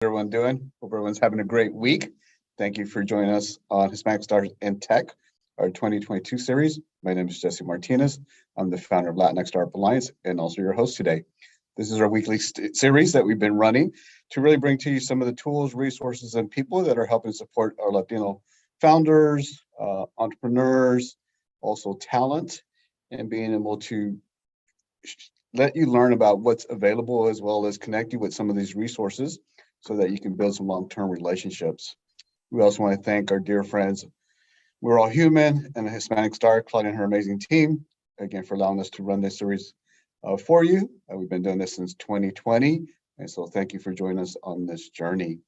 everyone doing? Hope everyone's having a great week. Thank you for joining us on Hispanic Stars in Tech, our 2022 series. My name is Jesse Martinez. I'm the founder of Latinx Startup Alliance and also your host today. This is our weekly series that we've been running to really bring to you some of the tools, resources, and people that are helping support our Latino founders, entrepreneurs, also talent, and being able to let you learn about what's available as well as connect you with some of these resources so that you can build some long-term relationships. We also want to thank our dear friends, We're All Human and the Hispanic Star, Claudia and her amazing team, again, for allowing us to run this series for you. We've been doing this since 2020, and so thank you for joining us on this journey.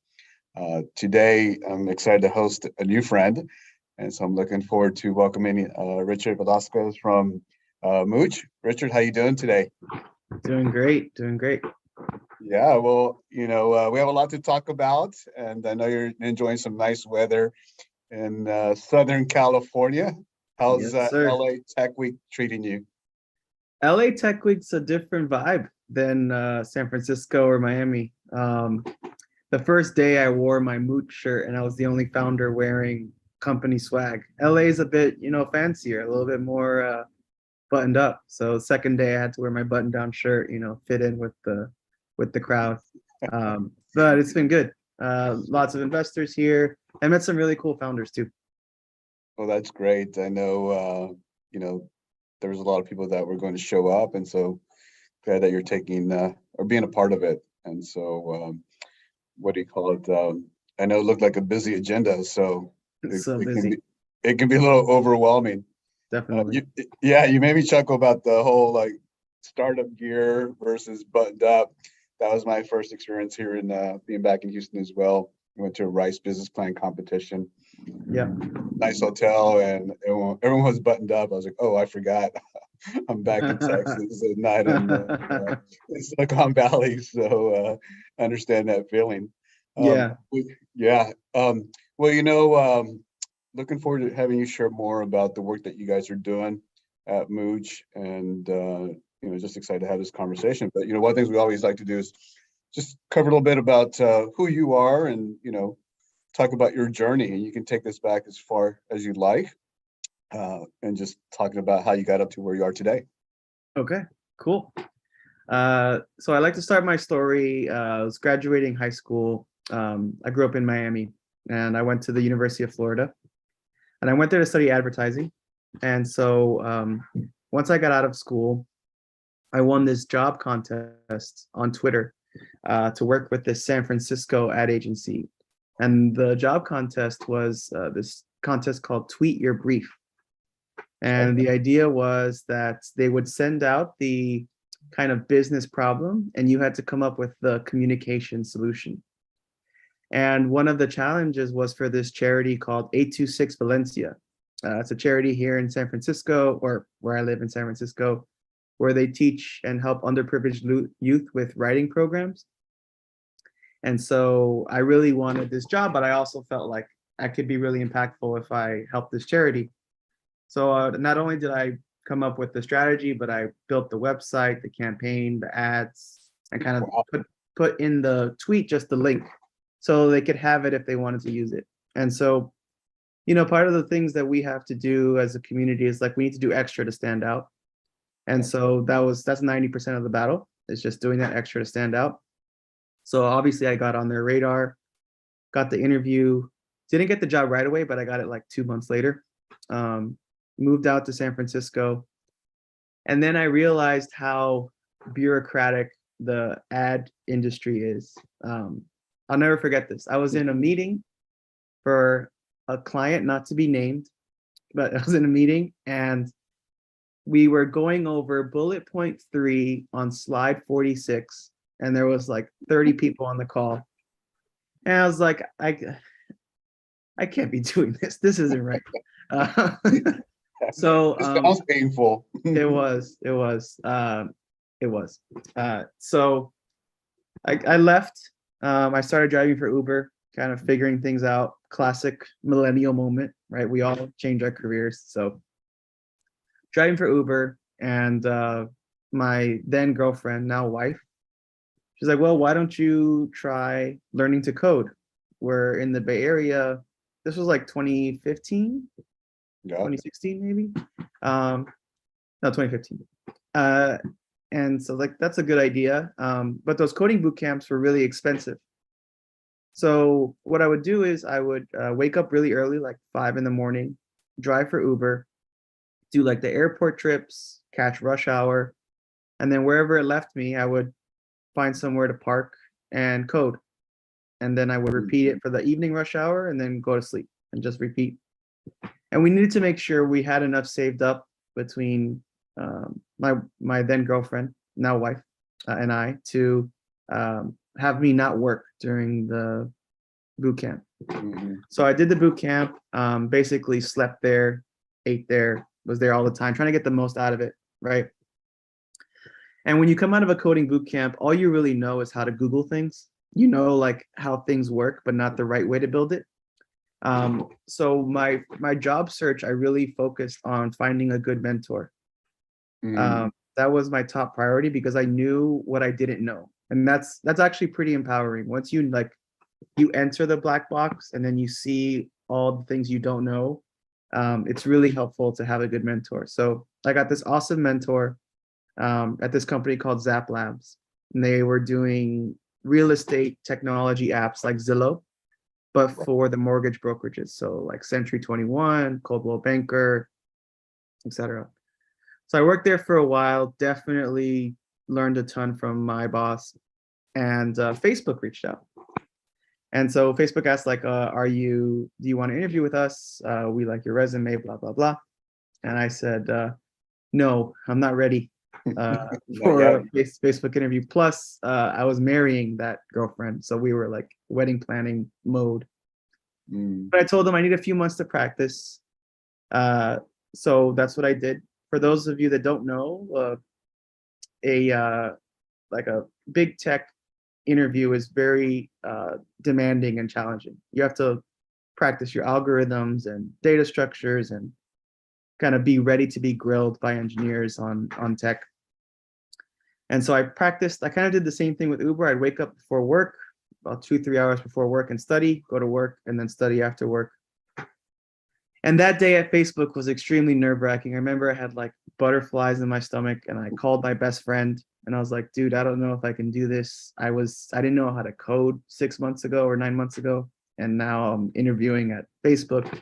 Today, I'm excited to host a new friend, and so I'm looking forward to welcoming Richard Velasquez from Mooch. Richard, how you doing today? Doing great, doing great. Yeah, well, we have a lot to talk about, and I know you're enjoying some nice weather in Southern California. How's Yes, sir. LA Tech Week treating you? LA Tech Week's a different vibe than San Francisco or Miami. The first day I wore my Mooch shirt and I was the only founder wearing company swag. LA is a bit, fancier, a little bit more buttoned up. So second day I had to wear my button-down shirt, fit in with the crowd. But it's been good. Lots of investors here. I met some really cool founders too. Well, that's great. I know, there was a lot of people that were going to show up, and so glad that you're taking or being a part of it. And so, what do you call it? I know it looked like a busy agenda, so It's so it can busy. be it can be a little overwhelming. Definitely. You made me chuckle about the whole like startup gear versus buttoned up. That was my first experience here in being back in Houston as well. We went to a Rice business plan competition. Yeah. Nice hotel, and everyone was buttoned up. I was like, oh, I forgot. I'm back in Texas at night in Silicon Valley, so I understand that feeling. Yeah. Yeah. Well, looking forward to having you share more about the work that you guys are doing at Mooch, and just excited to have this conversation. But one of the things we always like to do is just cover a little bit about who you are, and talk about your journey. And you can take this back as far as you like, and just talking about how you got up to where you are today. Okay, cool. So I like to start my story. I was graduating high school. I grew up in Miami and I went to the University of Florida, and I went there to study advertising. And so once I got out of school, I won this job contest on Twitter to work with this San Francisco ad agency. And the job contest was this contest called Tweet Your Brief. And the idea was that they would send out the kind of business problem and you had to come up with the communication solution. And one of the challenges was for this charity called 826 Valencia. It's a charity here in San Francisco, or where I live in San Francisco, where they teach and help underprivileged youth with writing programs. And so I really wanted this job, but I also felt like I could be really impactful if I helped this charity. So not only did I come up with the strategy, but I built the website, the campaign, the ads, and kind of put in the tweet just the link so they could have it if they wanted to use it. And so, part of the things that we have to do as a community is like we need to do extra to stand out. And so that's 90% of the battle, is just doing that extra to stand out. So obviously I got on their radar, got the interview, didn't get the job right away, but I got it like 2 months later. Moved out to San Francisco. And then I realized how bureaucratic the ad industry is. I'll never forget this. I was in a meeting for a client, not to be named, but I was in a meeting and we were going over bullet point 3 on slide 46. And there was like 30 people on the call. And I was like, I can't be doing this. This isn't right. So It sounds painful. it was. So I left. I started driving for Uber, kind of figuring things out. Classic millennial moment, right? We all change our careers. So driving for Uber, and my then girlfriend, now wife, she's like, well, why don't you try learning to code? We're in the Bay Area. This was like 2015, Yeah. 2016 maybe. No, 2015. And so like that's a good idea. But those coding boot camps were really expensive. So what I would do is I would wake up really early, like 5 in the morning, drive for Uber, do like the airport trips, catch rush hour, and then wherever it left me, I would find somewhere to park and code. And then I would repeat it for the evening rush hour and then go to sleep and just repeat. And we needed to make sure we had enough saved up between my then girlfriend, now wife, and I to have me not work during the boot camp. So I did the boot camp, basically slept there, ate there, was there all the time, trying to get the most out of it, right? And when you come out of a coding boot camp, all you really know is how to Google things. You know, like how things work, but not the right way to build it. So my job search, I really focused on finding a good mentor. That was my top priority because I knew what I didn't know. And that's actually pretty empowering. Once you enter the black box and then you see all the things you don't know, it's really helpful to have a good mentor. So I got this awesome mentor at this company called Zap Labs. And they were doing real estate technology apps like Zillow, but for the mortgage brokerages. So like Century 21, Coldwell Banker, etc. So I worked there for a while, definitely learned a ton from my boss, and Facebook reached out. And so Facebook asked like, do you want to interview with us? We like your resume, blah, blah, blah. And I said, no, I'm not ready for a Facebook interview. Plus, I was marrying that girlfriend. So we were like wedding planning mode. But I told them I need a few months to practice. So that's what I did. For those of you that don't know, a big tech interview is very demanding and challenging. You have to practice your algorithms and data structures and kind of be ready to be grilled by engineers on tech. And so I practiced. I kind of did the same thing with Uber. I'd wake up before work, about 2-3 hours before work, and study, go to work, and then study after work. And that day at Facebook was extremely nerve-wracking. I remember I had like butterflies in my stomach, and I called my best friend, and I was like, dude, I don't know if I can do this. I didn't know how to code 6 months ago or 9 months ago, and now I'm interviewing at Facebook.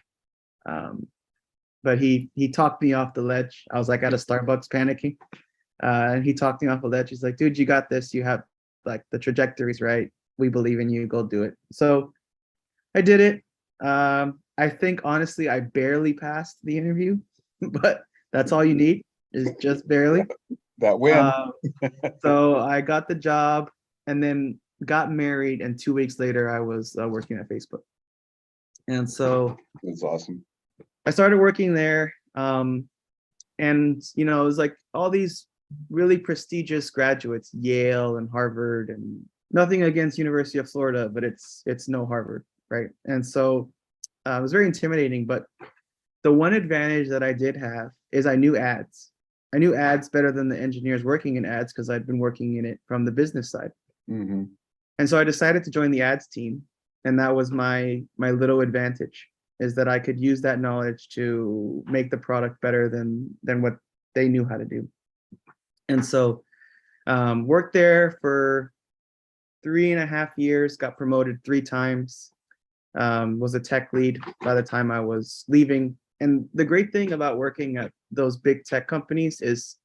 But he talked me off the ledge. I was like at a Starbucks panicking. And he talked me off the ledge. He's like, dude, you got this. You have like the trajectories, right? We believe in you. Go do it. So I did it. I think honestly, I barely passed the interview, but that's all you need is just barely. That win. So I got the job and then got married. And 2 weeks later, I was working at Facebook. And so that's awesome. I started working there. And, it was like all these really prestigious graduates, Yale and Harvard, and nothing against University of Florida, but it's no Harvard, right? And so it was very intimidating, but the one advantage that I did have is I knew ads. I knew ads better than the engineers working in ads because I'd been working in it from the business side. And so I decided to join the ads team, and that was my little advantage, is that I could use that knowledge to make the product better than what they knew how to do. And so worked there for 3.5 years, got promoted 3 times, was a tech lead by the time I was leaving. And the great thing about working at those big tech companies is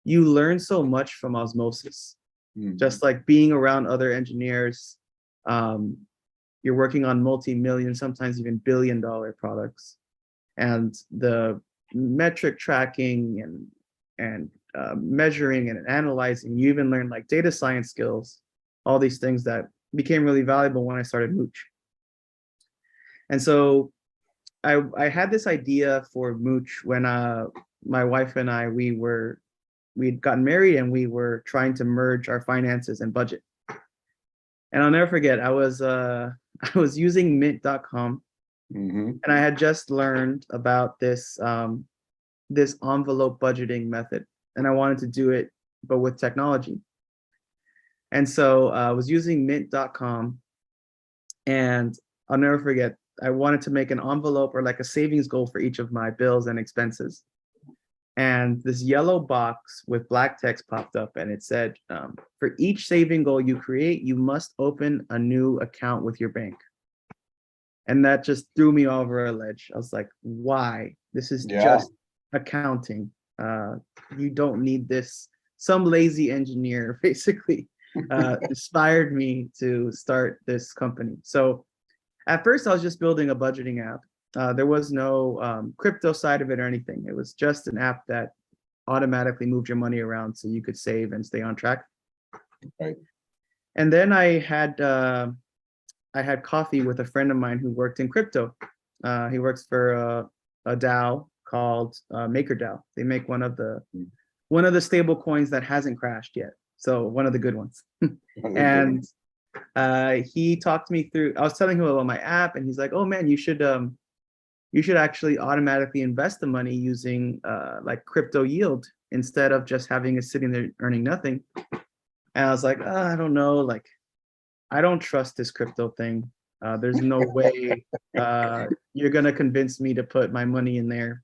you learn so much from osmosis. Just like being around other engineers, you're working on multi-million, sometimes even billion-dollar products, and the metric tracking and measuring and analyzing. You even learn like data science skills, all these things that became really valuable when I started Mooch. And so I had this idea for Mooch when my wife and I, we'd gotten married and we were trying to merge our finances and budget. And I'll never forget, I was using mint.com, and I had just learned about this envelope budgeting method, and I wanted to do it, but with technology. And so I was using mint.com, and I'll never forget, I wanted to make an envelope or like a savings goal for each of my bills and expenses. And this yellow box with black text popped up, and it said, for each saving goal you create, you must open a new account with your bank. And that just threw me over a ledge. I was like, why? This is just accounting. You don't need this. Some lazy engineer basically inspired me to start this company. So at first I was just building a budgeting app. There was no crypto side of it or anything. It was just an app that automatically moved your money around so you could save and stay on track. Right. And then I had coffee with a friend of mine who worked in crypto. He works for a DAO called MakerDAO. They make one of the stable coins that hasn't crashed yet. So one of the good ones. And he talked me through. I was telling him about my app, and he's like, "Oh man, you should actually automatically invest the money using like crypto yield instead of just having it sitting there earning nothing." And I was like, I don't know, like I don't trust this crypto thing. There's no way you're gonna convince me to put my money in there.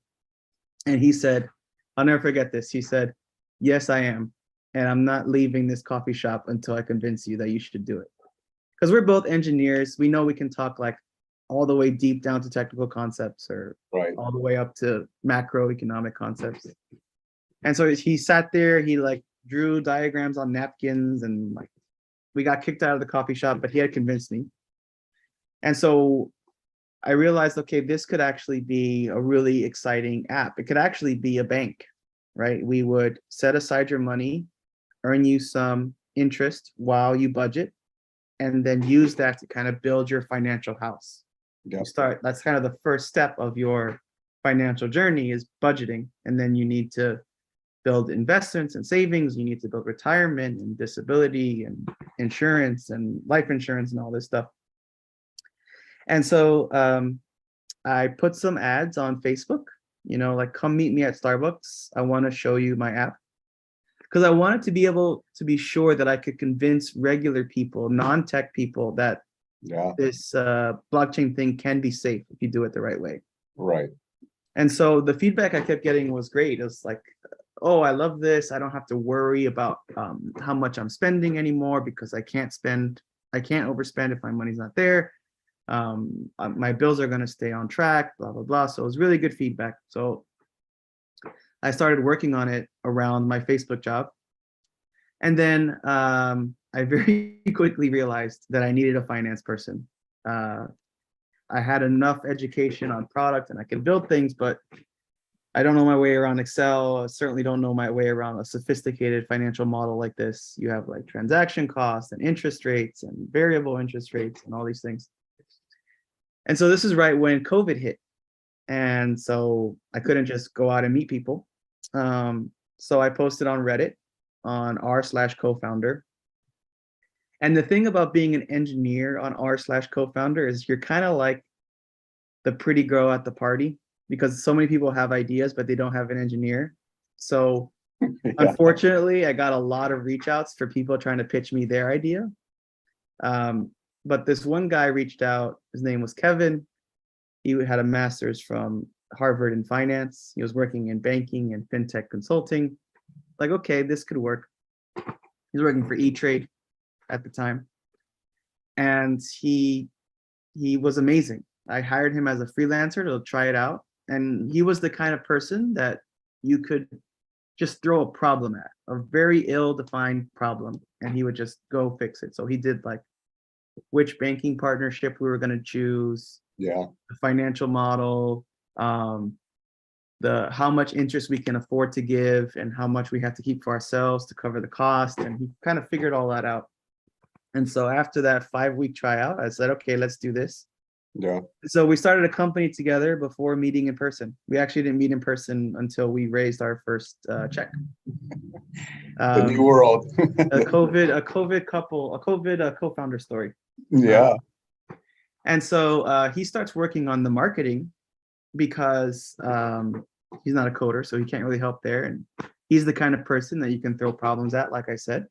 And he said, I'll never forget this. He said, "Yes, I am. And I'm not leaving this coffee shop until I convince you that you should do it." Because we're both engineers. We know we can talk like all the way deep down to technical concepts, or all the way up to macroeconomic concepts. And so he sat there, he like drew diagrams on napkins, and like we got kicked out of the coffee shop, but he had convinced me. And so I realized, okay, this could actually be a really exciting app. It could actually be a bank, right? We would set aside your money, earn you some interest while you budget, and then use that to kind of build your financial house. You start, that's kind of the first step of your financial journey, is budgeting. And then you need to build investments and savings. You need to build retirement and disability and insurance and life insurance and all this stuff. And so I put some ads on Facebook, like, come meet me at Starbucks. I want to show you my app. Because I wanted to be able to be sure that I could convince regular people, non-tech people, that this blockchain thing can be safe if you do it the right way. Right. And so the feedback I kept getting was great. It was like, oh, I love this. I don't have to worry about how much I'm spending anymore, because I can't overspend if my money's not there. My bills are going to stay on track, blah, blah, blah. So it was really good feedback. So I started working on it around my Facebook job. And then I very quickly realized that I needed a finance person. I had enough education on product and I can build things, but I don't know my way around Excel. I certainly don't know my way around a sophisticated financial model like this. You have like transaction costs and interest rates and variable interest rates and all these things. And so this is right when COVID hit. And so I couldn't just go out and meet people. So I posted on Reddit on r/co-founder. And the thing about being an engineer on r/co-founder is you're kind of like the pretty girl at the party, because so many people have ideas, but they don't have an engineer. So unfortunately, I got a lot of reach outs for people trying to pitch me their idea. But this one guy reached out. His name was Kevin. He had a master's from Harvard in finance. He was working in banking and fintech consulting. Like, okay, this could work. He's working for E-Trade at the time. And he was amazing. I hired him as a freelancer to try it out. And he was the kind of person that you could just throw a problem at, a very ill-defined problem, and he would just go fix it. So he did like which banking partnership we were going to choose, the financial model, the how much interest we can afford to give, and how much we have to keep for ourselves to cover the cost. And he kind of figured all that out. And so after that 5-week tryout, I said, okay, let's do this. So we started a company together before meeting in person. We actually didn't meet in person until we raised our first check. The new world. a COVID co-founder story. And so he starts working on the marketing, because he's not a coder, so he can't really help there. And he's the kind of person that you can throw problems at, like I said.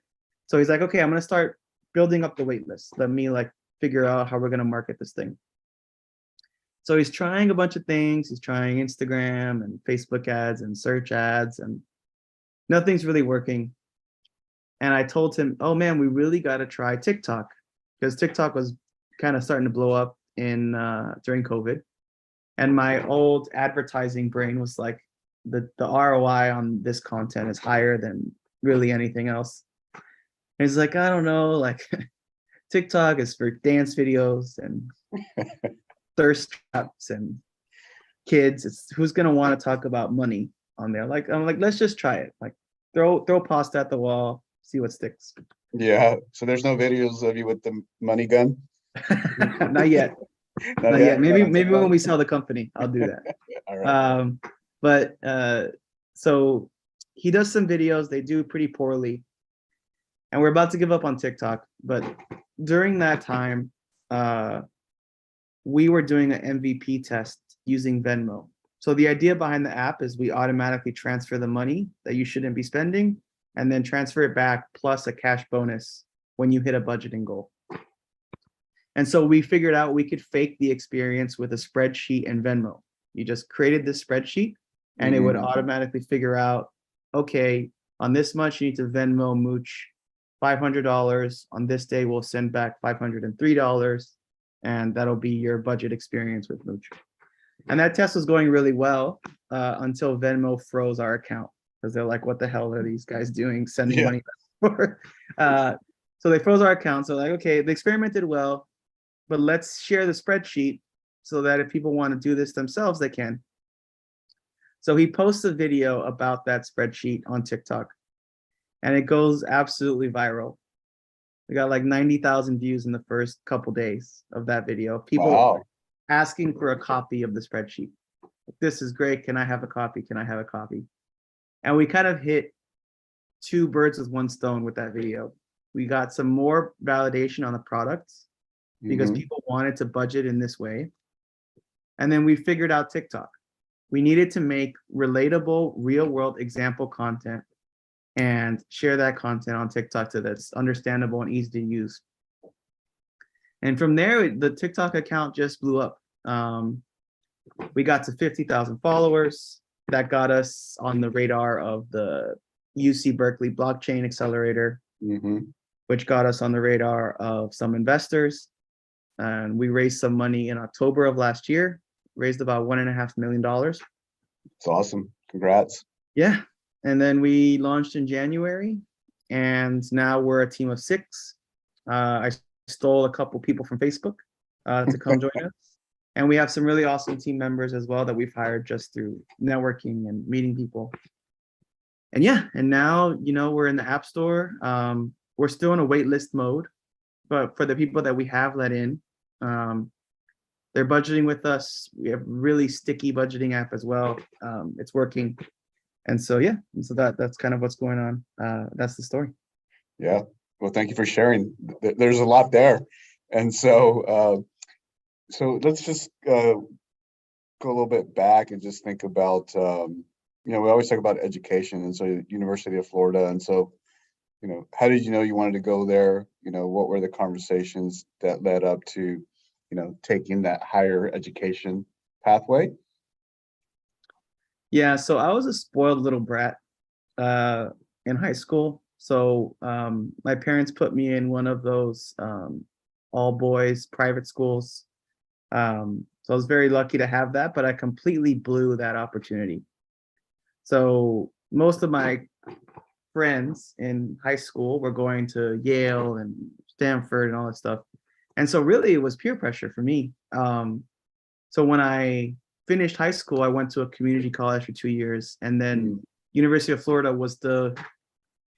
So he's like, okay, I'm gonna start building up the wait list. Let me like figure out how we're gonna market this thing. So he's trying a bunch of things. He's trying Instagram and Facebook ads and search ads, and nothing's really working. And I told him, oh man, we really got to try TikTok, because TikTok was kind of starting to blow up in during COVID. And my old advertising brain was like, the ROI on this content is higher than really anything else. And he's like, I don't know, like TikTok is for dance videos and thirst traps and kids. It's who's gonna want to talk about money on there. Like I'm like, let's just try it. Like throw pasta at the wall, see what sticks. Yeah. So there's no videos of you with the money gun? Not yet. Not yet. Maybe when we sell the company, I'll do that. All right. But so he does some videos. They do pretty poorly, and we're about to give up on TikTok. But during that time, we were doing an MVP test using Venmo. So the idea behind the app is we automatically transfer the money that you shouldn't be spending, and then transfer it back plus a cash bonus when you hit a budgeting goal. And so we figured out we could fake the experience with a spreadsheet and Venmo. You just created this spreadsheet and it would automatically figure out, okay, on this much you need to Venmo Mooch $500. On this day, we'll send back $503, and that'll be your budget experience with Mooch. And that test was going really well until Venmo froze our account, because they're like, what the hell are these guys doing sending money back for? So they froze our account. So like, okay, the experiment did well, but let's share the spreadsheet so that if people want to do this themselves, they can. So he posts a video about that spreadsheet on TikTok, and it goes absolutely viral. We got like 90,000 views in the first couple days of that video. People asking for a copy of the spreadsheet. This is great. Can I have a copy? Can I have a copy? And we kind of hit two birds with one stone with that video. We got some more validation on the products because people wanted to budget in this way. And then we figured out TikTok. We needed to make relatable, real world example content and share that content on TikTok so that's understandable and easy to use. And from there, the TikTok account just blew up. We got to 50,000 followers. That got us on the radar of the UC Berkeley Blockchain Accelerator, which got us on the radar of some investors. And we raised some money in October of last year, raised about $1.5 million. It's awesome. Congrats. Yeah. And then we launched in January, and now we're a team of 6. I stole a couple people from Facebook to come join us. And we have some really awesome team members as well that we've hired just through networking and meeting people. And yeah, and now, you know, we're in the App Store. We're still in a wait list mode, but for the people that we have let in, they're budgeting with us. We have really sticky budgeting app as well. It's working. And so, yeah, so that's kind of what's going on. That's the story. Yeah. Well, thank you for sharing. There's a lot there. And so, so let's just go a little bit back and just think about, you know, we always talk about education. And so University of Florida. And so, you know, how did you know you wanted to go there? You know, what were the conversations that led up to, you know, taking that higher education pathway? Yeah, so I was a spoiled little brat in high school. So my parents put me in one of those all boys private schools. So I was very lucky to have that, but I completely blew that opportunity. So most of my friends in high school were going to Yale and Stanford and all that stuff. And so really it was peer pressure for me. So when I finished high school, I went to a community college for 2 years, and then University of Florida was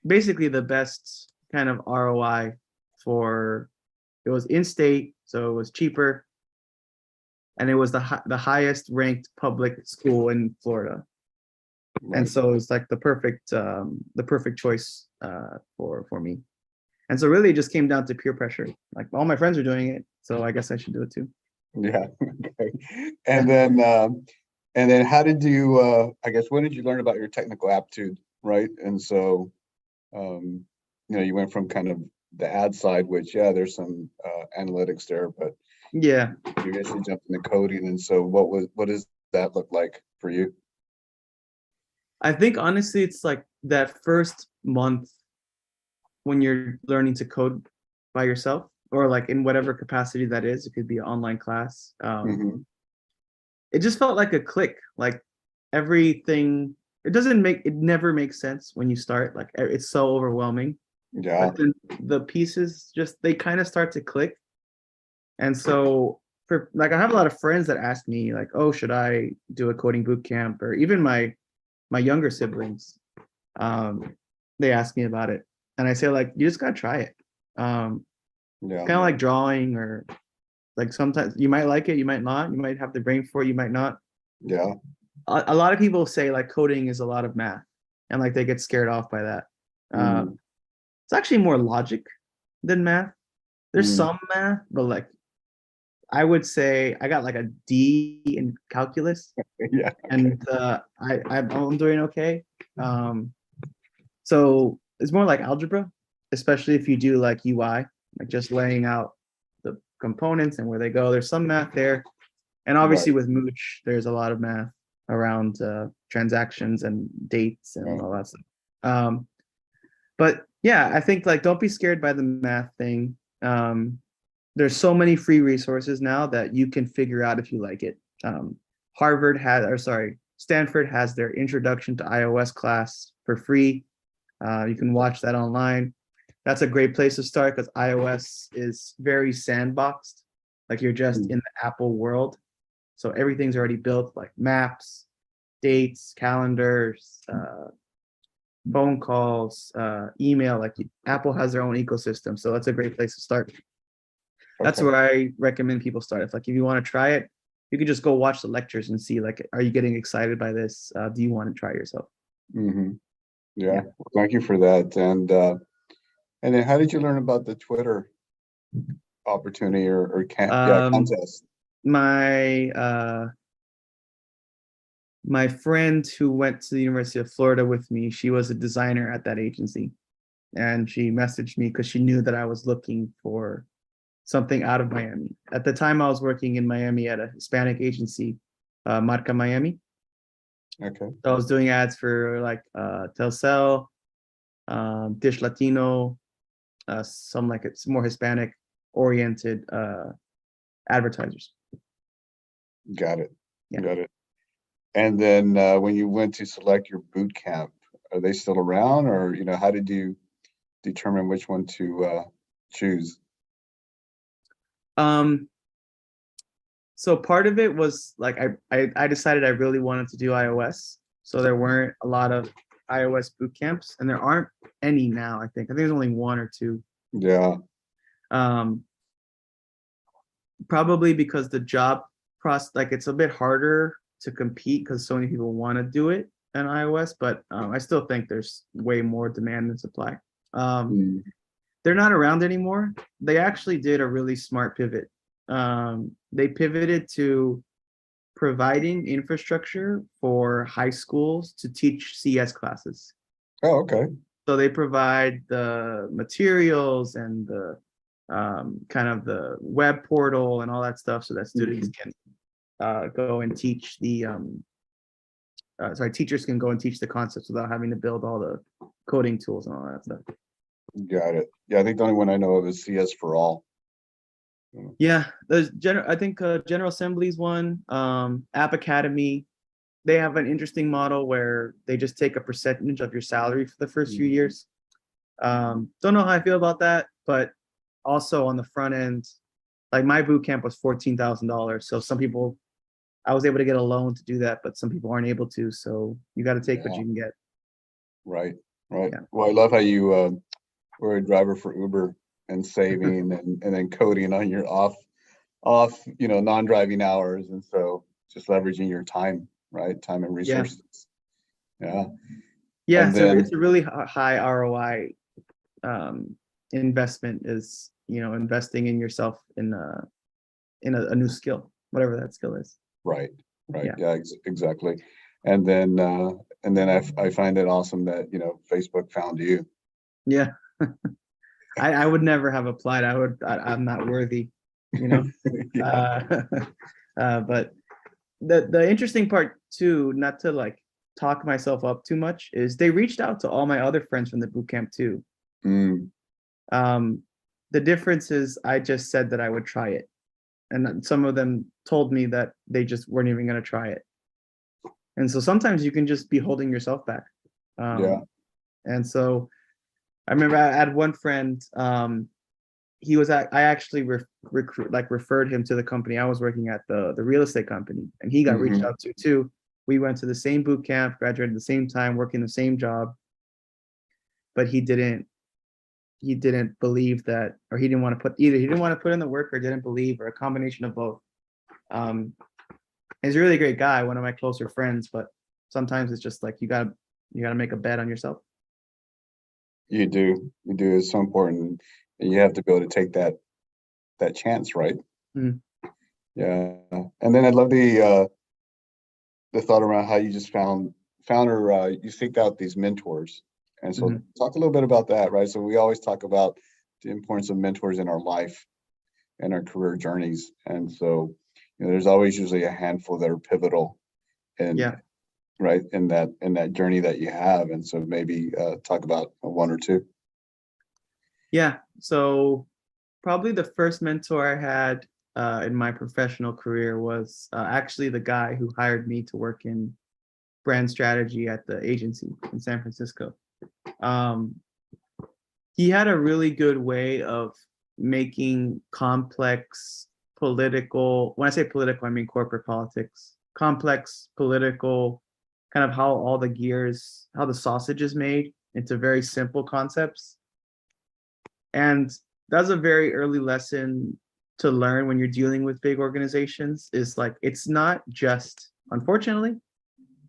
basically the best kind of ROI for, it was in-state, so it was cheaper, and it was the highest ranked public school in Florida. Right. And so it was like the perfect choice for me. And so really it just came down to peer pressure. Like all my friends are doing it, so I guess I should do it too. Yeah. Okay. And then how did you I guess when did you learn about your technical aptitude, right? And so you went from kind of the ad side, which, yeah, there's some analytics there, but Yeah, you eventually jumped into coding. And so what does that look like for you? I think honestly, it's like that first month when you're learning to code by yourself, or like in whatever capacity that is. It could be an online class. Hmm. It just felt like a click. Like everything, it never makes sense when you start. Like it's so overwhelming, Yeah. but then the pieces just they kind of start to click. And so for like I have a lot of friends that ask me like, oh, should I do a coding boot camp? Or even my younger siblings, they ask me about it. And I say like, you just gotta try it. Yeah. Kind of like drawing, or like sometimes you might like it, you might not, you might have the brain for it, you might not. Yeah. A lot of people say like coding is a lot of math, and like they get scared off by that. Mm, It's actually more logic than math. There's mm, some math, but like I would say I got like a D in calculus, yeah. and I'm doing okay. Um, so it's more like algebra, especially if you do like UI, like just laying out the components and where they go. There's some math there, and Right. obviously with Mooch, there's a lot of math around transactions and dates and Right. all that stuff. Um, but yeah, I think like don't be scared by the math thing. There's so many free resources now that you can figure out if you like it. Harvard has, or sorry, Stanford has their introduction to iOS class for free. You can watch that online. That's a great place to start because iOS is very sandboxed. Like you're just Mm, in the Apple world. So everything's already built, like maps, dates, calendars, phone calls, email. Like Apple has their own ecosystem. So that's a great place to start. That's okay. where I recommend people start. If you want to try it, you can just go watch the lectures and see like, are you getting excited by this? Do you want to try yourself? Hmm. Yeah. Yeah. Well, thank you for that. And then how did you learn about the Twitter opportunity or Um, contest? my my friend who went to the University of Florida with me, she was a designer at that agency, and she messaged me because she knew that I was looking for something out of Miami. At the time, I was working in Miami at a Hispanic agency, Marca Miami. Okay. So I was doing ads for like Telcel, Dish Latino, some like it's more Hispanic oriented advertisers. Got it. Yeah. Got it. And then when you went to select your boot camp, are they still around, or how did you determine which one to choose? Um, so part of it was like I decided I really wanted to do iOS. So there weren't a lot of iOS boot camps, and there aren't any now. I think there's only one or two. Yeah. Um, Probably because the job process, like it's a bit harder to compete because so many people want to do it on iOS, but I still think there's way more demand than supply. Um, Mm, they're not around anymore. They actually did a really smart pivot. They pivoted to providing infrastructure for high schools to teach CS classes. oh, okay. So they provide the materials and the kind of the web portal and all that stuff so that students Mhm. can go and teach teachers can go and teach the concepts without having to build all the coding tools and all that stuff. Got it. Yeah, I think the only one I know of is CS for all. Mm, Yeah, I think General Assembly's one, App Academy. They have an interesting model where they just take a percentage of your salary for the first few mm, years. Don't know how I feel about that, but also on the front end, like my boot camp was $14,000. So some people, I was able to get a loan to do that, but some people aren't able to. So you got to take what yeah, you can get. right, right. Yeah. Well, I love how you were a driver for Uber and saving and then coding on your off non-driving hours, and so just leveraging your time, right? Time and Yeah. resources. Yeah. Yeah. And So then it's a really high ROI investment is, investing in yourself in a new skill, whatever that skill is. right, right. Yeah. Yeah, exactly. And then I find it awesome that Facebook found you. Yeah. I would never have applied. I'm not worthy, you know. Yeah. But the interesting part too, not to like talk myself up too much, is they reached out to all my other friends from the boot camp too. Mm, Um, the difference is I just said that I would try it, and some of them told me that they just weren't even going to try it. And so sometimes you can just be holding yourself back. yeah. And so I remember I had one friend. He was I actually referred him to the company I was working at, the real estate company, and he got reached Hmm. out to too. We went to the same boot camp, graduated at the same time, working the same job, but he didn't believe that, or he didn't want to put either. He didn't want to put in the work, or didn't believe, or a combination of both. Um, he's a really great guy, one of my closer friends, but sometimes it's just like you gotta make a bet on yourself. You do. You do. It's so important. And you have to be able to take that chance, right? Mhm. Yeah. And then I love the thought around how you just found or you seek out these mentors. And so Mhm. talk a little bit about that, right? So we always talk about the importance of mentors in our life and our career journeys. And so, there's always usually a handful that are pivotal and Yeah, right in that journey that you have. And so maybe talk about one or two. yeah. So probably the first mentor I had in my professional career was actually the guy who hired me to work in brand strategy at the agency in San Francisco. Um, he had a really good way of making complex political, when I say political, I mean corporate politics, complex political, kind of how all the gears, how the sausage is made into very simple concepts. And that's a very early lesson to learn when you're dealing with big organizations, is like, it's not just, unfortunately,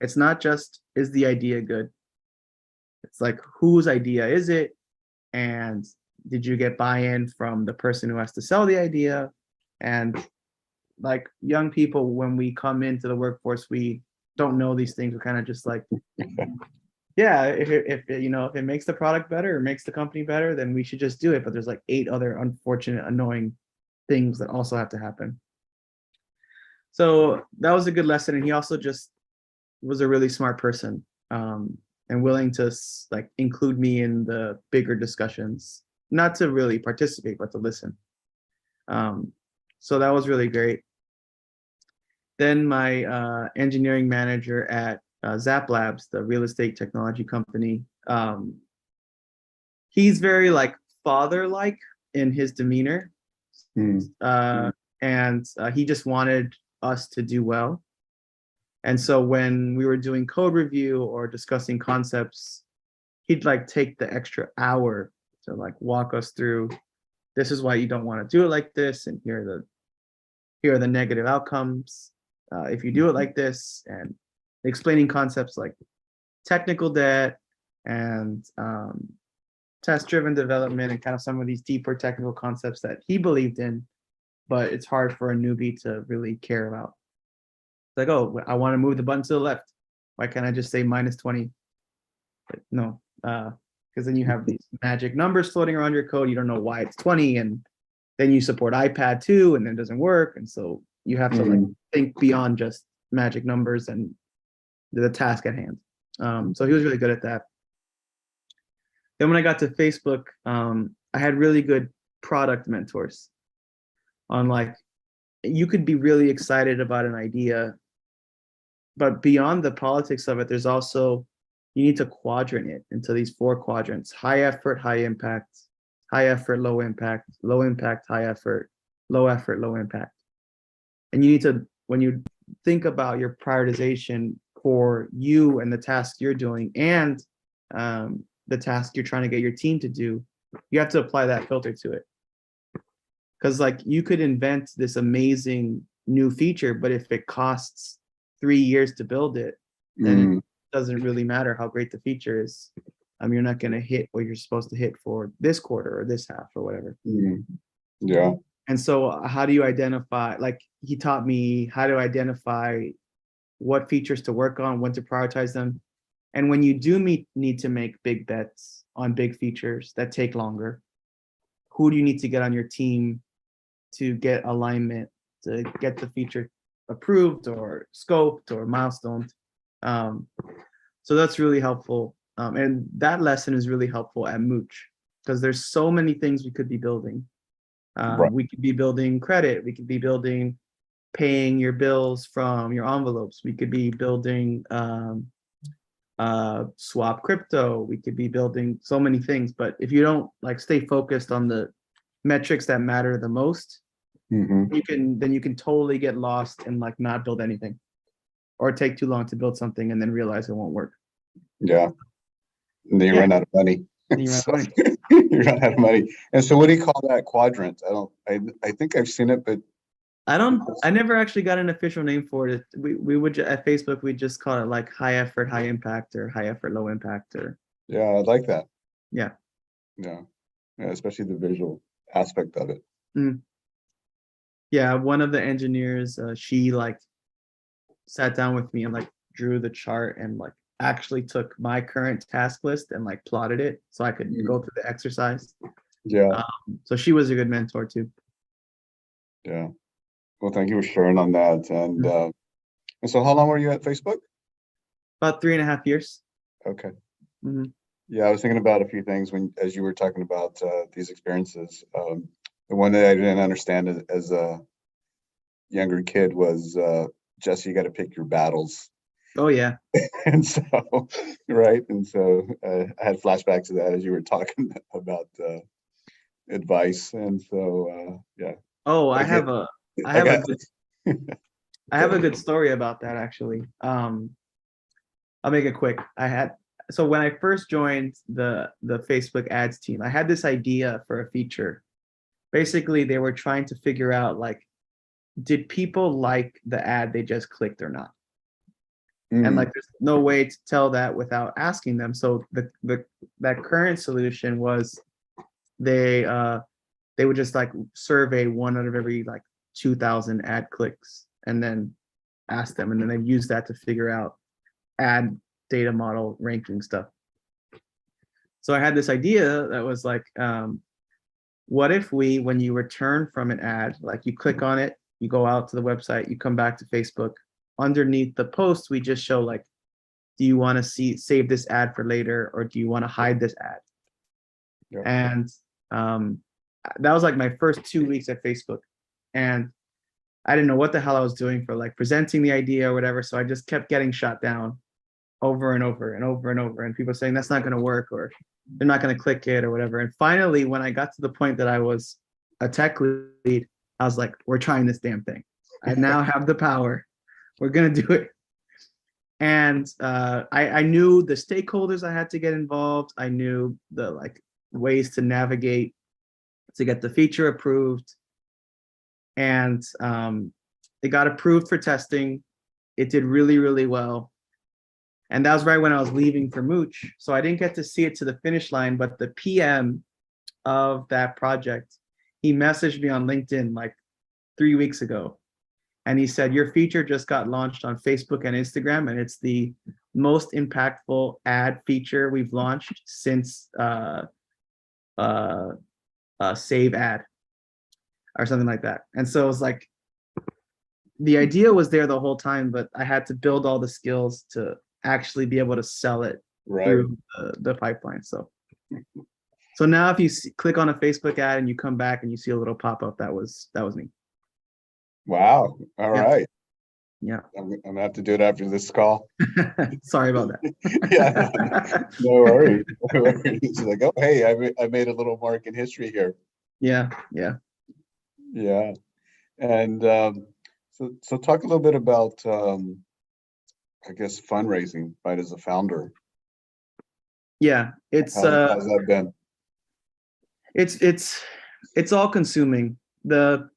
it's not just, is the idea good? It's like, whose idea is it? And did you get buy-in from the person who has to sell the idea? And like young people, when we come into the workforce, we don't know these things. We're kind of just like, yeah, if it makes the product better or makes the company better, then we should just do it. But there's like 8 other unfortunate, annoying things that also have to happen. So that was a good lesson. And he also just was a really smart person, and willing to like include me in the bigger discussions, not to really participate, but to listen. Um, so that was really great. Then my engineering manager at Zap Labs, the real estate technology company, he's very like father-like in his demeanor, Mm, and he just wanted us to do well. And so when we were doing code review or discussing concepts, he'd like take the extra hour to like walk us through, this is why you don't want to do it like this, and here are the negative outcomes if you do it like this, and explaining concepts like technical debt and test-driven development, and kind of some of these deeper technical concepts that he believed in, but it's hard for a newbie to really care about. Like, oh, I want to move the button to the left. Why can't I just say -20? Like, no, because then you have these magic numbers floating around your code. You don't know why it's 20, and then you support iPad too, and it doesn't work. And so you have to like mm, think beyond just magic numbers and the task at hand. So he was really good at that. Then when I got to Facebook, I had really good product mentors on like, you could be really excited about an idea, but beyond the politics of it, there's also, you need to quadrant it into these 4 quadrants: high effort, high impact, high effort, low impact, high effort, low impact. And you need to, when you think about your prioritization for you and the task you're doing, and the task you're trying to get your team to do, you have to apply that filter to it. Because like, you could invent this amazing new feature, but if it costs 3 years to build it, then it mm, doesn't really matter how great the feature is. You're not going to hit what you're supposed to hit for this quarter or this half or whatever. mm. Yeah. And so how do you identify, like he taught me how to identify what features to work on, when to prioritize them. And when you do need to make big bets, on big features that take longer? Who do you need to get on your team to get alignment, to get the feature approved or scoped or milestoned? So that's really helpful. And that lesson is really helpful at Mooch because there's so many things we could be building. Right. We could be building credit. We could be building paying your bills from your envelopes. We could be building swap crypto. We could be building so many things. But if you don't like stay focused on the metrics that matter the most, Mm-hmm. you can totally get lost and like not build anything, or take too long to build something and then realize it won't work. Yeah. And then you run out of money. You run out of money. You run out of money. And so what do you call that quadrant? I think I've seen it, but I never actually got an official name for it. We would at Facebook we just call it like high effort, high impact, or high effort, low impact, or yeah, I like that. yeah. Yeah. Yeah, especially the visual aspect of it. Yeah, one of the engineers, she like sat down with me and like drew the chart and like actually took my current task list and like plotted it so I could go through the exercise. Yeah. So she was a good mentor too. Yeah. Well, thank you for sharing on that. And so how long were you at Facebook? About 3.5 years. Okay. Mhm. Yeah, I was thinking about a few things as you were talking about these experiences. The one that I didn't understand as a younger kid was, Jesse, you got to pick your battles. Oh yeah. And so, right. And so I had flashbacks to that as you were talking about advice. And so, yeah. Oh, I have a good I have a Go good story about that actually. I'll make it quick. So when I first joined the Facebook ads team, I had this idea for a feature. Basically, they were trying to figure out like, did people like the ad they just clicked or not? And like, there's no way to tell that without asking them. So that current solution was they would just like survey one out of every like 2,000 ad clicks and then ask them, and then they'd use that to figure out ad data model ranking stuff. So I had this idea that was like, what if we, when you return from an ad, like you click on it, you go out to the website, you come back to Facebook, underneath the post, we just show like, do you want to save this ad for later, or do you want to hide this ad? Yeah. And that was like my first 2 weeks at Facebook. And I didn't know what the hell I was doing for like presenting the idea or whatever. So I just kept getting shot down over and over and over and over. And people saying that's not going to work, or they're not going to click it or whatever. And finally, when I got to the point that I was a tech lead, I was like, we're trying this damn thing. I now have the power. We're going to do it. And I knew the stakeholders I had to get involved. I knew the like ways to navigate to get the feature approved. And it got approved for testing. It did really, really well. And that was right when I was leaving for Mooch. So I didn't get to see it to the finish line, but the PM of that project, he messaged me on LinkedIn like 3 weeks ago. And he said, your feature just got launched on Facebook and Instagram, and it's the most impactful ad feature we've launched since Save Ad or something like that. And so it was like, the idea was there the whole time, but I had to build all the skills to actually be able to sell it through the pipeline. So now if you click on a Facebook ad and you come back and you see a little pop-up, that was me. Wow. All right. Yeah. I'm gonna have to do it after this call. Sorry about that. Yeah. No worries. No worries. It's like, oh, hey, I made a little mark in history here. Yeah. Yeah. And so talk a little bit about I guess fundraising, right, as a founder. Yeah, it's how's that been? It's all consuming. The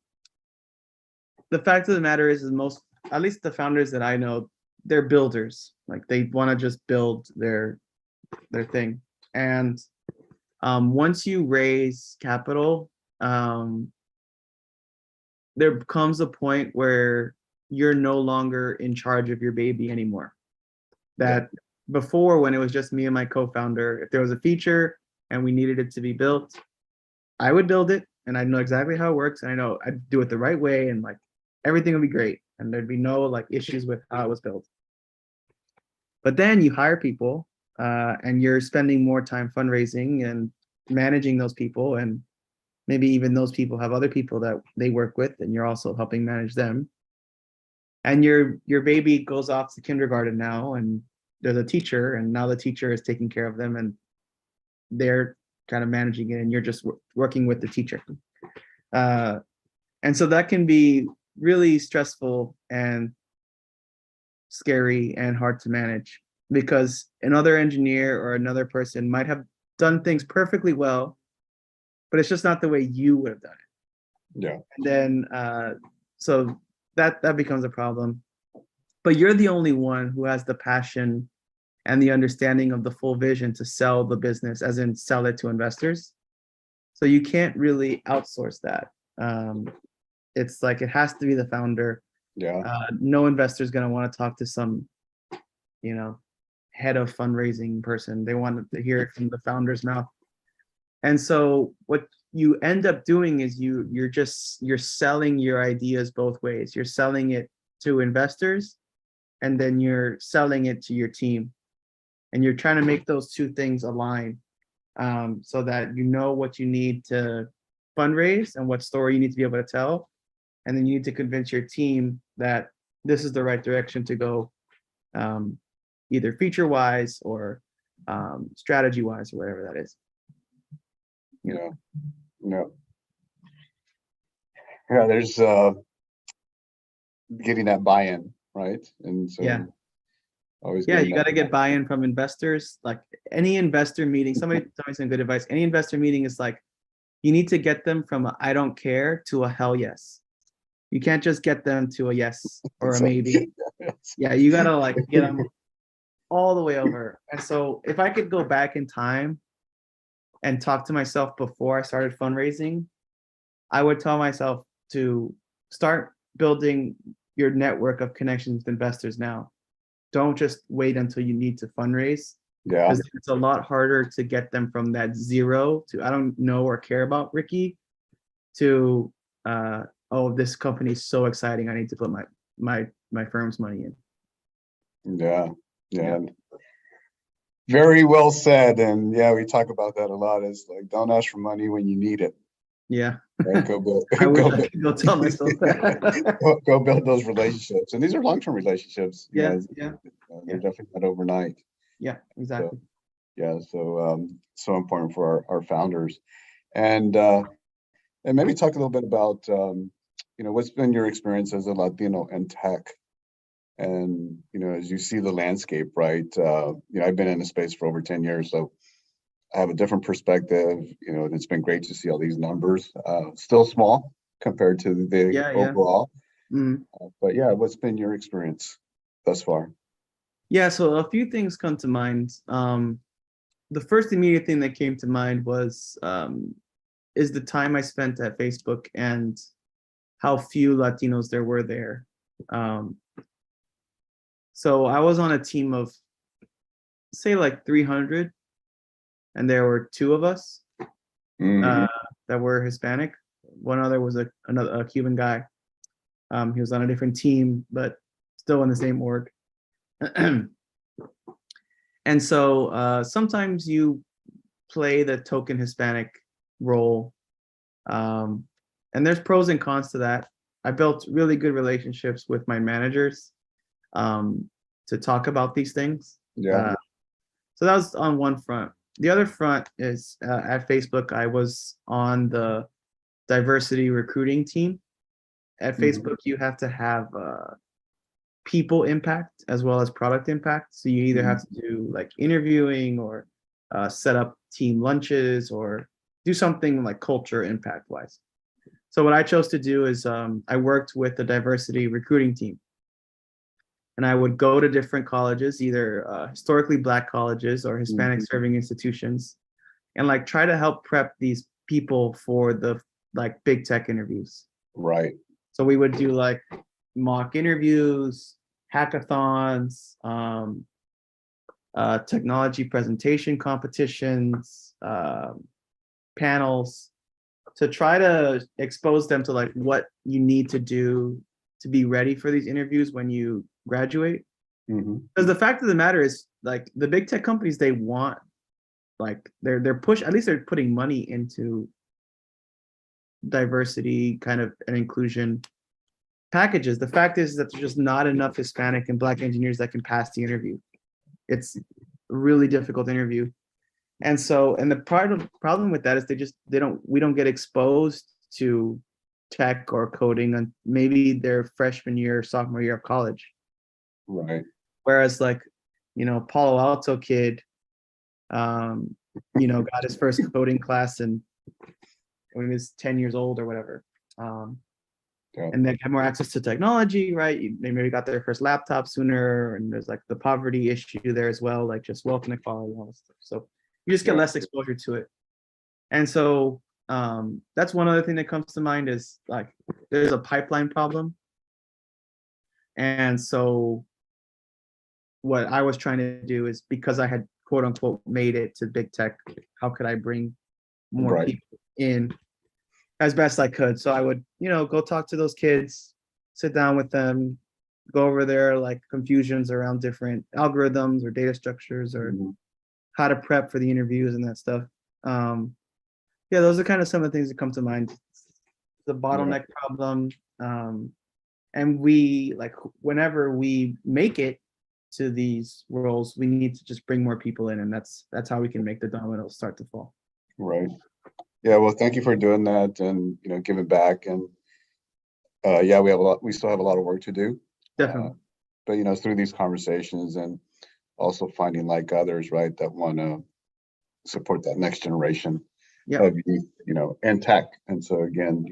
fact of the matter is most, at least the founders that I know, they're builders. Like they want to just build their thing. And once you raise capital, there comes a point where you're no longer in charge of your baby anymore. That before, when it was just me and my co-founder, if there was a feature, and we needed it to be built, I would build it, and I know exactly how it works, and I know I'd do it the right way, and like everything would be great, and there'd be no like issues with how it was built. But then you hire people, and you're spending more time fundraising and managing those people, and maybe even those people have other people that they work with, and you're also helping manage them. And your baby goes off to kindergarten now, and there's a teacher, and now the teacher is taking care of them, and they're kind of managing it, and you're just working with the teacher. And so that can be really stressful and scary and hard to manage, because another engineer or another person might have done things perfectly well, but it's just not the way you would have done it. Yeah. And then so that becomes a problem. But you're the only one who has the passion and the understanding of the full vision to sell the business, as in sell it to investors. So you can't really outsource that. It's like it has to be the founder. Yeah. No investor is going to want to talk to some, head of fundraising person. They want to hear it from the founder's mouth. And so what you end up doing is you're selling your ideas both ways. You're selling it to investors, and then you're selling it to your team. And you're trying to make those two things align, so that you know what you need to fundraise and what story you need to be able to tell. And then you need to convince your team that this is the right direction to go, either feature-wise or strategy-wise, or whatever that is. Yeah. There's getting that buy-in, right? And so Yeah. always Yeah, getting you that- got to get buy-in from investors. Like any investor meeting, somebody told me some good advice. Any investor meeting is like, you need to get them from a I don't care to a hell yes. You can't just get them to a yes or a maybe. Yeah, you got to like get them all the way over. And so if I could go back in time and talk to myself before I started fundraising, I would tell myself to start building your network of connections with investors now. Don't just wait until you need to fundraise, Yeah. because it's a lot harder to get them from that zero to I don't know or care about Ricky to oh, this company is so exciting, I need to put my firm's money in. Yeah. Very well said. And yeah, we talk about that a lot. Is like, don't ask for money when you need it. Yeah. Right? Go build. I wish I could go tell myself that. Go build those relationships, and these are long-term relationships. Yeah. They're definitely not overnight. Yeah, exactly. So important for our founders, and maybe talk a little bit about what's been your experience as a Latino in tech, and as you see the landscape, right? I've been in the space for over 10 years, so I have a different perspective. And it's been great to see all these numbers, still small compared to the overall. Mhm. But yeah, what's been your experience thus far? Yeah, so a few things come to mind. The first immediate thing that came to mind was is the time I spent at Facebook and how few Latinos there were there. So I was on a team of, say, like 300, and there were two of us that were Hispanic. One other was a Cuban guy. He was on a different team, but still in the same org. And so sometimes you play the token Hispanic role, and there's pros and cons to that. I built really good relationships with my managers to talk about these things. Yeah. So that was on one front. The other front is at Facebook, I was on the diversity recruiting team. At Facebook, you have to have people impact as well as product impact. So you either have to do like interviewing or set up team lunches or do something like culture impact wise. So what I chose to do is I worked with the diversity recruiting team. And I would go to different colleges, either historically Black colleges or Hispanic serving institutions, and like try to help prep these people for the like big tech interviews. Right. So we would do like mock interviews, hackathons, technology presentation competitions, panels, to try to expose them to like what you need to do to be ready for these interviews when you graduate. Because the fact of the matter is, like, the big tech companies, they want, like, they're at least they're putting money into diversity kind of and inclusion packages. The fact is that there's just not enough Hispanic and Black engineers that can pass the interview. It's a really difficult interview. And so, and the problem with that is we don't get exposed to tech or coding on maybe their freshman year, sophomore year of college. Right. Whereas, like, Palo Alto kid, got his first coding class and when he was 10 years old or whatever. And they have more access to technology, right? They maybe got their first laptop sooner, and there's like the poverty issue there as well, like just wealth inequality and all this stuff. So you just get less exposure to it. And so that's one other thing that comes to mind is like there's a pipeline problem. And so what I was trying to do is, because I had quote unquote made it to big tech, how could I bring more people in as best I could? So I would, go talk to those kids, sit down with them, go over their like confusions around different algorithms or data structures or how to prep for the interviews and that stuff. Those are kind of some of the things that come to mind. The bottleneck problem. And we, like, whenever we make it to these roles, we need to just bring more people in, and that's how we can make the dominoes start to fall. Right. Yeah, well, thank you for doing that and giving back. And we still have a lot of work to do. Definitely. But through these conversations and also finding like others, right, that want to support that next generation of youth, and tech. And so again,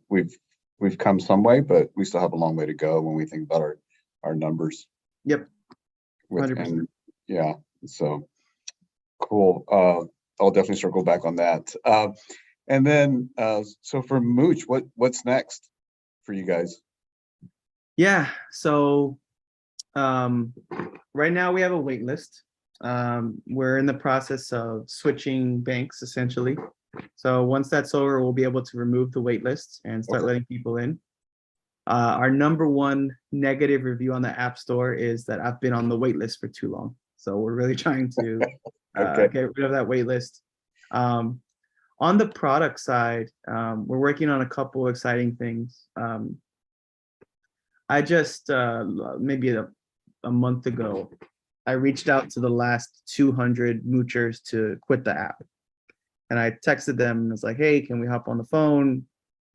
we've come some way, but we still have a long way to go when we think about our numbers. Yep. 100%. Yeah. So cool. I'll definitely circle back on that. And then, so for Mooch, what's next for you guys? Yeah. So right now we have a wait list. We're in the process of switching banks, essentially. So once that's over, we'll be able to remove the wait list and start letting people in. Our number one negative review on the App Store is that I've been on the wait list for too long. So we're really trying to get rid of that wait list. On the product side, we're working on a couple exciting things. I just, maybe a month ago, I reached out to the last 200 Moochers to quit the app. And I texted them and was like, hey, can we hop on the phone?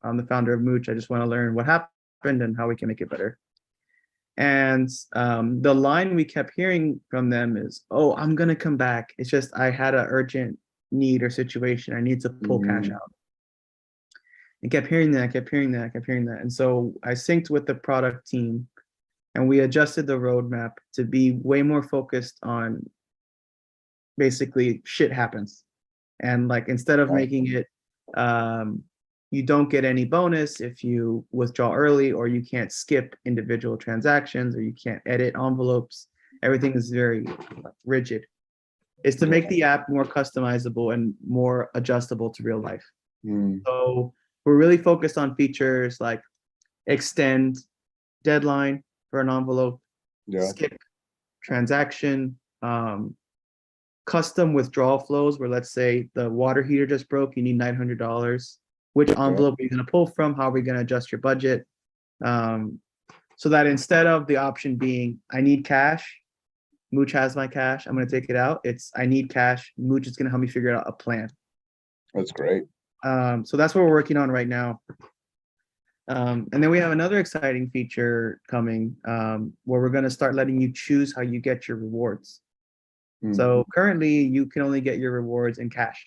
I'm the founder of Mooch. I just want to learn what happened and how we can make it better. And the line we kept hearing from them is, oh, I'm going to come back. It's just I had an urgent need or situation. I need to pull cash out. And kept hearing that. And so I synced with the product team and we adjusted the roadmap to be way more focused on basically shit happens. And like, instead of making it, you don't get any bonus if you withdraw early, or you can't skip individual transactions, or you can't edit envelopes. Everything is very rigid. It's to make the app more customizable and more adjustable to real life. So we're really focused on features like extend deadline for an envelope, skip transaction, custom withdrawal flows where, let's say the water heater just broke, you need $900. Which envelope are you going to pull from? How are we going to adjust your budget? So that instead of the option being, I need cash, Mooch has my cash, I'm going to take it out. It's, I need cash, Mooch is going to help me figure out a plan. That's great. So that's what we're working on right now. And then we have another exciting feature coming where we're going to start letting you choose how you get your rewards. So currently you can only get your rewards in cash.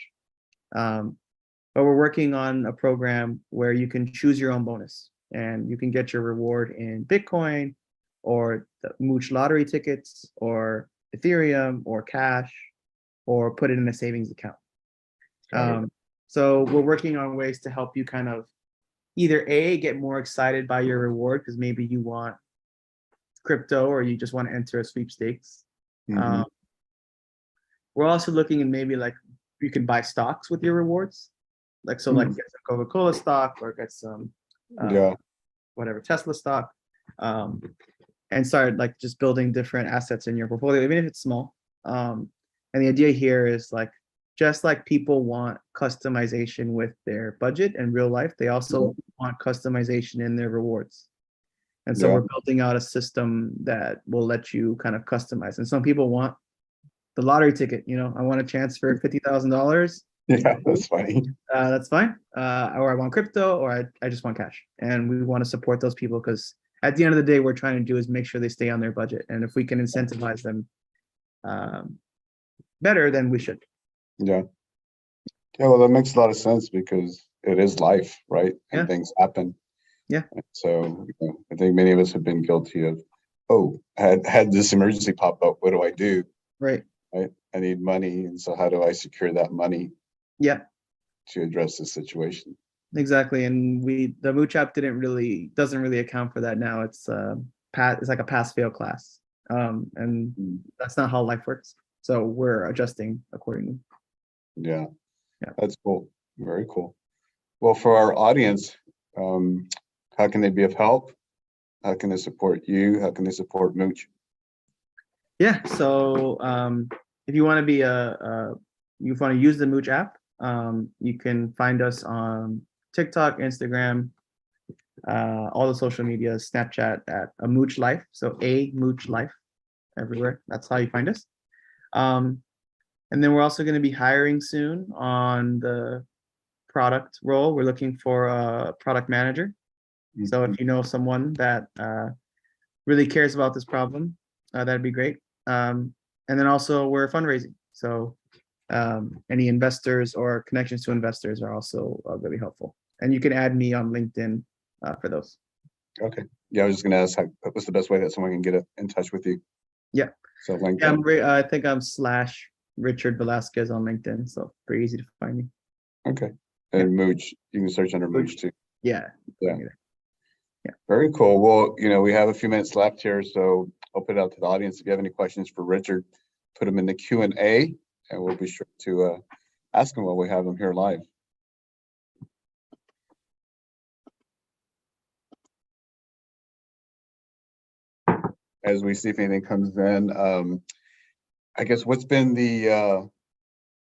But we're working on a program where you can choose your own bonus and you can get your reward in Bitcoin or the Mooch lottery tickets or Ethereum or cash, or put it in a savings account. So we're working on ways to help you kind of either get more excited by your reward because maybe you want crypto or you just want to enter a sweepstakes. We're also looking at maybe like you can buy stocks with your rewards. Like, so like Mm. get some Coca-Cola stock or get some Yeah. whatever Tesla stock, and start like just building different assets in your portfolio, even if it's small. And the idea here is like, just like people want customization with their budget in real life, they also want customization in their rewards. And so Yeah. we're building out a system that will let you kind of customize. And some people want the lottery ticket, I want a chance for $50,000. Yeah, that's funny. That's fine. Or I want crypto, or I just want cash. And we want to support those people because at the end of the day, what we're trying to do is make sure they stay on their budget. And if we can incentivize them better, then we should. Yeah. Yeah, well, that makes a lot of sense because it is life, right? And Yeah. things happen. Yeah. And so I think many of us have been guilty of, oh, I had this emergency pop up. What do I do? Right. I need money. And so how do I secure that money? Yeah. To address the situation? Exactly. And the Mooch app doesn't really account for that now. It's it's like a pass fail class. And that's not how life works. So we're adjusting accordingly. Yeah. Yeah. That's cool. Very cool. Well, for our audience, how can they be of help? How can they support you? How can they support Mooch? Yeah. So if you want to be you want to use the Mooch app, you can find us on TikTok, Instagram, all the social media, Snapchat at a Mooch Life. So a Mooch Life everywhere. That's how you find us. And then we're also going to be hiring soon on the product role. We're looking for a product manager. So if you know someone that really cares about this problem, that'd be great. And then also we're fundraising. So any investors or connections to investors are also really helpful. And you can add me on LinkedIn for those. Okay. Yeah, I was just going to ask, what's the best way that someone can get in touch with you? Yeah. So LinkedIn. I think I'm /Richard Velasquez on LinkedIn. So pretty easy to find me. Okay. And Mooch, you can search under Mooch too. Yeah. Yeah. Very cool. Well, we have a few minutes left here, so I'll put it out to the audience. If you have any questions for Richard, put them in the Q&A, and we'll be sure to ask him while we have him here live. As we see if anything comes in, I guess what's been one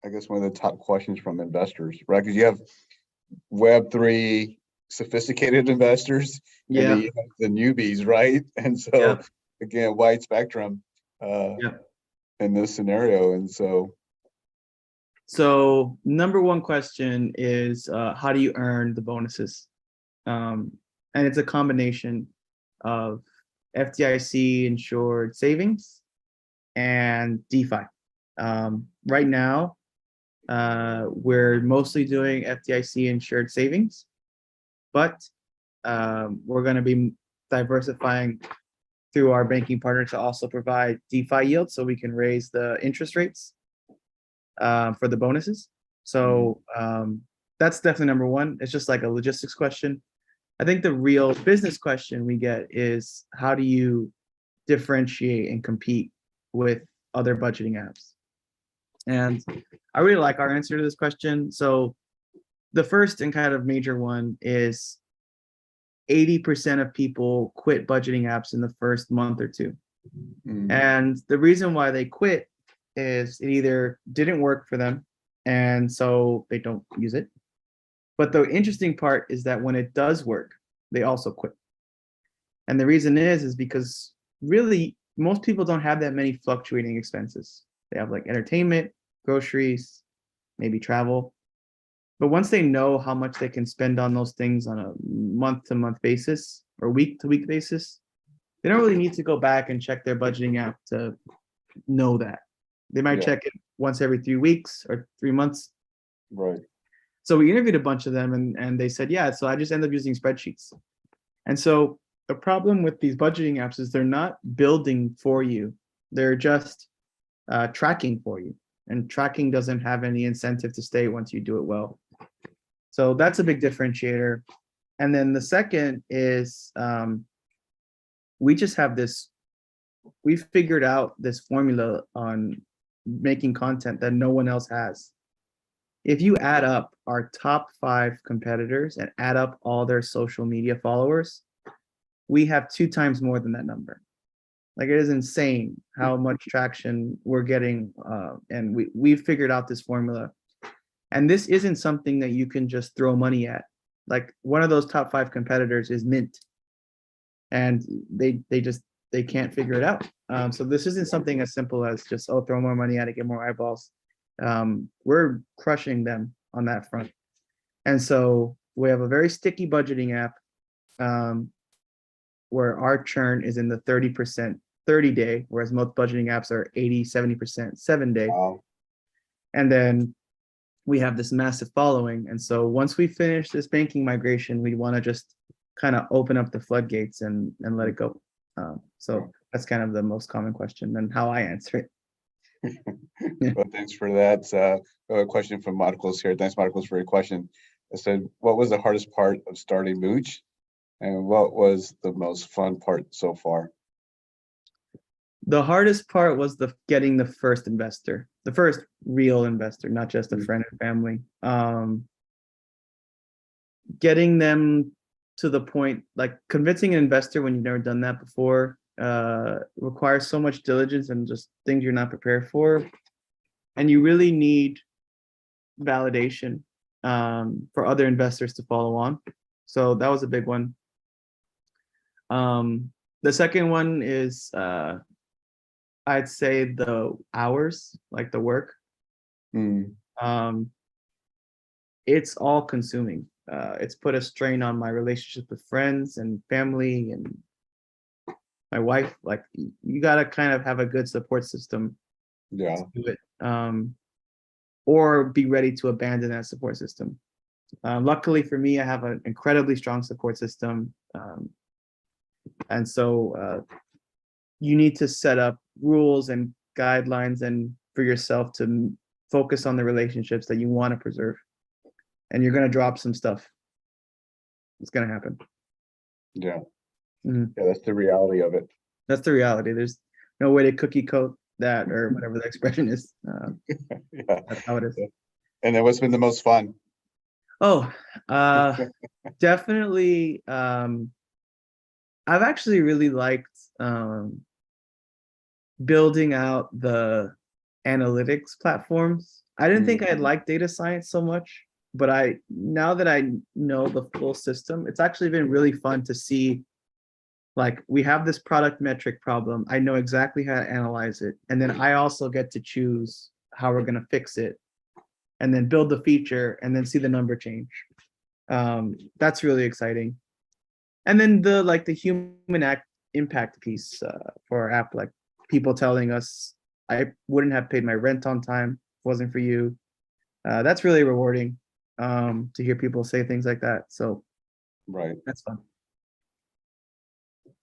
of the top questions from investors, right? Because you have Web3 sophisticated investors, and then you have the newbies, right? And so again, wide spectrum in this scenario. And so number one question is how do you earn the bonuses? And it's a combination of FDIC insured savings and DeFi. Right now, we're mostly doing FDIC insured savings, but we're going to be diversifying through our banking partner to also provide DeFi yield so we can raise the interest rates for the bonuses. So that's definitely number one. It's just like a logistics question. I think the real business question we get is how do you differentiate and compete with other budgeting apps? And I really like our answer to this question. So the first and kind of major one is 80% of people quit budgeting apps in the first month or two. And the reason why they quit is it either didn't work for them, and so they don't use it. But the interesting part is that when it does work, they also quit. And the reason is because really most people don't have that many fluctuating expenses. They have like entertainment, groceries, maybe travel. But once they know how much they can spend on those things on a month-to-month basis or week-to-week basis, they don't really need to go back and check their budgeting app to know that. They might check it once every 3 weeks or 3 months. Right. So we interviewed a bunch of them and they said, yeah, so I just end up using spreadsheets. And so the problem with these budgeting apps is they're not building for you. They're just tracking for you. And tracking doesn't have any incentive to stay once you do it well. So that's a big differentiator. And then the second is we just have we've figured out this formula on making content that no one else has. If you add up our top 5 competitors and add up all their social media followers, we have 2 times more than that number. Like, it is insane how much traction we're getting, and we've figured out this formula. And this isn't something that you can just throw money at. Like, one of those top 5 competitors is Mint, and they can't figure it out. So this isn't something as simple as just, oh, throw more money at it, get more eyeballs. We're crushing them on that front. And so we have a very sticky budgeting app, where our churn is in the 30% 30-day, whereas most budgeting apps are 80-70% 7-day. Wow. And then we have this massive following. And so once we finish this banking migration, we want to just kind of open up the floodgates and let it go. So that's kind of the most common question and how I answer it. Well, thanks for that. A question from Marcos here. Thanks, Marcos, for your question. I said, what was the hardest part of starting Mooch? And what was the most fun part so far? The hardest part was getting the first investor, the first real investor, not just a friend and family. Getting them to the point, like convincing an investor when you've never done that before, requires so much diligence and just things you're not prepared for. And you really need validation for other investors to follow on. So that was a big one. The second one is, I'd say the hours, like the work. It's all consuming. It's put a strain on my relationship with friends and family and my wife. Like, you gotta kind of have a good support system to do it, or be ready to abandon that support system. Luckily for me, I have an incredibly strong support system. And so you need to set up rules and guidelines and for yourself to focus on the relationships that you want to preserve. And you're going to drop some stuff. It's going to happen. Yeah. Yeah, that's the reality of it. That's the reality. There's no way to cookie coat that, or whatever the expression is. Yeah. That's how it is. And then what's been the most fun? Oh, definitely. I've actually really liked building out the analytics platforms. I didn't think I'd like data science so much, but now that I know the full system, it's actually been really fun to see, like, we have this product metric problem. I know exactly how to analyze it. And then I also get to choose how we're going to fix it and then build the feature and then see the number change. That's really exciting. And then the human impact piece for our app, like people telling us, I wouldn't have paid my rent on time if it wasn't for you. That's really rewarding to hear people say things like that. So right, that's fun.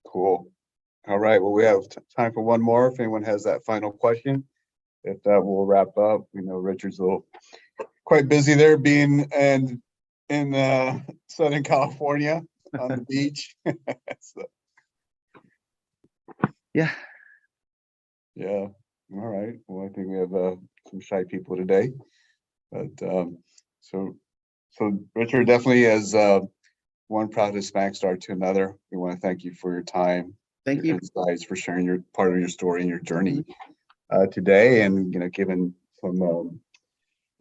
Cool. All right. Well, we have time for one more. If anyone has that final question, if that, we'll wrap up. We know Richard's a little quite busy there, being in Southern California on the beach. So, yeah. All right. Well, I think we have some shy people today, but so Richard, definitely as one proud Hispanic star to another, we want to thank you for your time. Thank you. Insights, for sharing your part of your story and your journey today, and giving some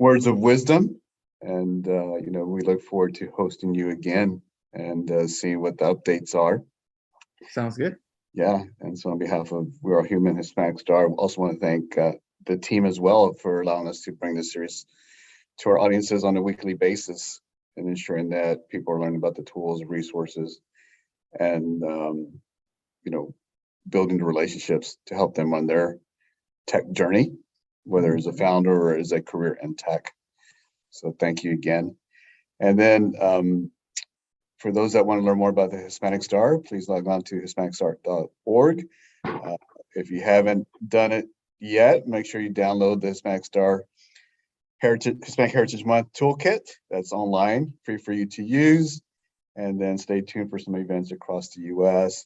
words of wisdom. And we look forward to hosting you again and seeing what the updates are. Sounds good. Yeah, and so on behalf of We're All Human Hispanic Star, we also want to thank the team as well for allowing us to bring this series to our audiences on a weekly basis and ensuring that people are learning about the tools and resources and building the relationships to help them on their tech journey, whether as a founder or as a career in tech. So thank you again. And then for those that want to learn more about the Hispanic Star, please log on to hispanicstar.org. If you haven't done it yet, make sure you download the Hispanic Star Hispanic Heritage Month Toolkit. That's online, free for you to use. And then stay tuned for some events across the U.S.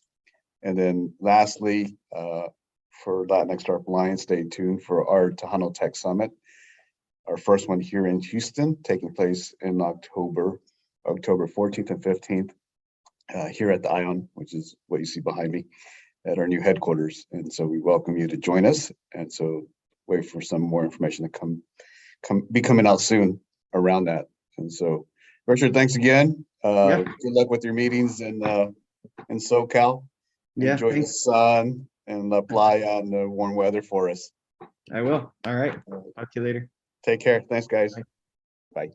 And then lastly, for Latinx Startup Alliance, stay tuned for our Tejano Tech Summit our first one here in Houston, taking place in October 14th and 15th, here at the Ion, which is what you see behind me, at our new headquarters. And so we welcome you to join us. And so wait for some more information to be coming out soon around that. And so, Richard, thanks again. Good luck with your meetings in SoCal. Yeah, enjoy the sun and apply on the warm weather for us. I will. All right. Talk to you later. Take care. Thanks, guys. Bye. Bye.